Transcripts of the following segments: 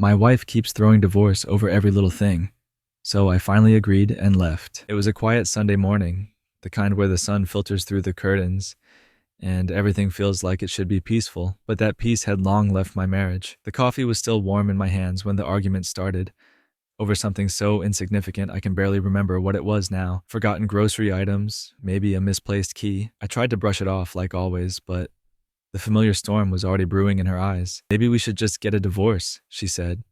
My wife keeps throwing divorce over every little thing. So I finally agreed and left. It was a quiet Sunday morning, the kind where the sun filters through the curtains and everything feels like it should be peaceful, but that peace had long left my marriage. The coffee was still warm in my hands when the argument started, over something so insignificant I can barely remember what it was now. Forgotten grocery items, maybe a misplaced key. I tried to brush it off like always, but the familiar storm was already brewing in her eyes. Maybe we should just get a divorce, she said,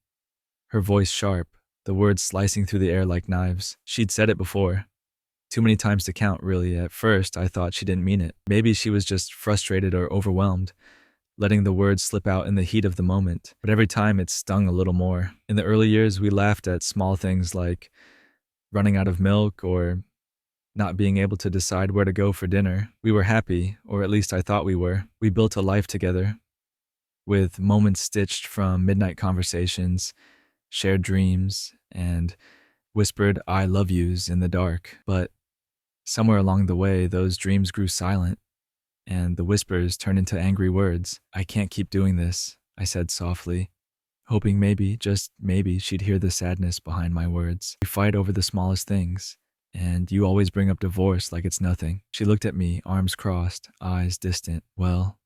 her voice sharp, the words slicing through the air like knives. She'd said it before. Too many times to count, really. At first, I thought she didn't mean it. Maybe she was just frustrated or overwhelmed, letting the words slip out in the heat of the moment. But every time it stung a little more. In the early years, we laughed at small things like running out of milk or not being able to decide where to go for dinner. We were happy, or at least I thought we were. We built a life together, with moments stitched from midnight conversations, shared dreams, and whispered I love yous in the dark. But somewhere along the way, those dreams grew silent, and the whispers turned into angry words. I can't keep doing this, I said softly, hoping maybe, just maybe, she'd hear the sadness behind my words. We fight over the smallest things, and you always bring up divorce like it's nothing. She looked at me, arms crossed, eyes distant. Well,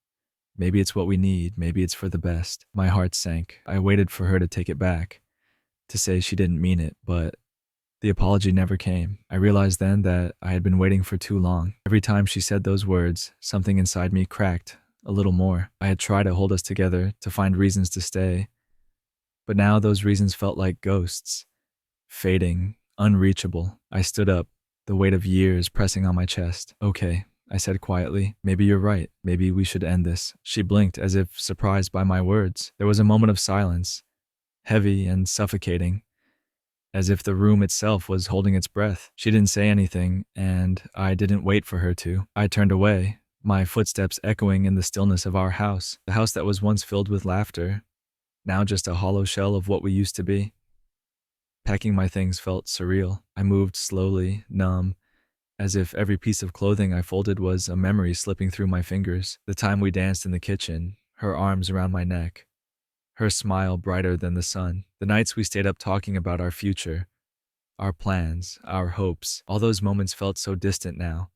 maybe it's what we need, maybe it's for the best. My heart sank. I waited for her to take it back, to say she didn't mean it, but the apology never came. I realized then that I had been waiting for too long. Every time she said those words, something inside me cracked a little more. I had tried to hold us together, to find reasons to stay, but now those reasons felt like ghosts, fading, unreachable. I stood up, the weight of years pressing on my chest. Okay, I said quietly, maybe you're right. Maybe we should end this. She blinked as if surprised by my words. There was a moment of silence, heavy and suffocating, as if the room itself was holding its breath. She didn't say anything, and I didn't wait for her to. I turned away, my footsteps echoing in the stillness of our house, the house that was once filled with laughter, now just a hollow shell of what we used to be. Packing my things felt surreal. I moved slowly, numb, as if every piece of clothing I folded was a memory slipping through my fingers. The time we danced in the kitchen, her arms around my neck, her smile brighter than the sun. The nights we stayed up talking about our future, our plans, our hopes. All those moments felt so distant now,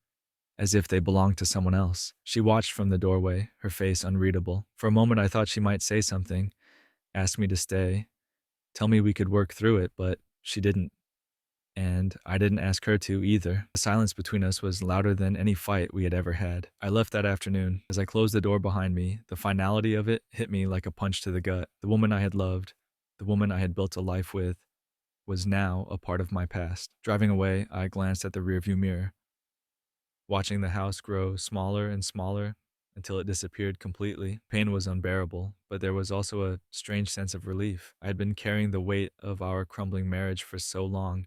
as if they belonged to someone else. She watched from the doorway, her face unreadable. For a moment I thought she might say something, ask me to stay, tell me we could work through it, but she didn't. And I didn't ask her to either. The silence between us was louder than any fight we had ever had. I left that afternoon. As I closed the door behind me, the finality of it hit me like a punch to the gut. The woman I had loved, the woman I had built a life with, was now a part of my past. Driving away, I glanced at the rearview mirror, watching the house grow smaller and smaller until it disappeared completely. Pain was unbearable, but there was also a strange sense of relief. I had been carrying the weight of our crumbling marriage for so long,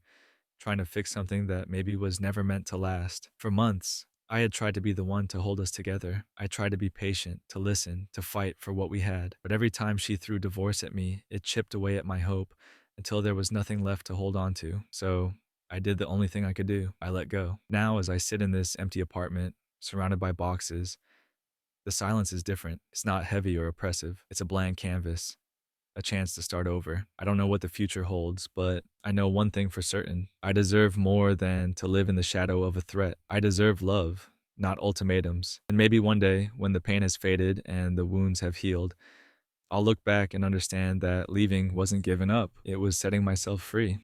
trying to fix something that maybe was never meant to last. For months, I had tried to be the one to hold us together. I tried to be patient, to listen, to fight for what we had. But every time she threw divorce at me, it chipped away at my hope until there was nothing left to hold on to. So I did the only thing I could do. I let go. Now, as I sit in this empty apartment, surrounded by boxes, the silence is different. It's not heavy or oppressive. It's a blank canvas, a chance to start over. I don't know what the future holds, but I know one thing for certain. I deserve more than to live in the shadow of a threat. I deserve love, not ultimatums. And maybe one day, when the pain has faded and the wounds have healed, I'll look back and understand that leaving wasn't giving up. It was setting myself free.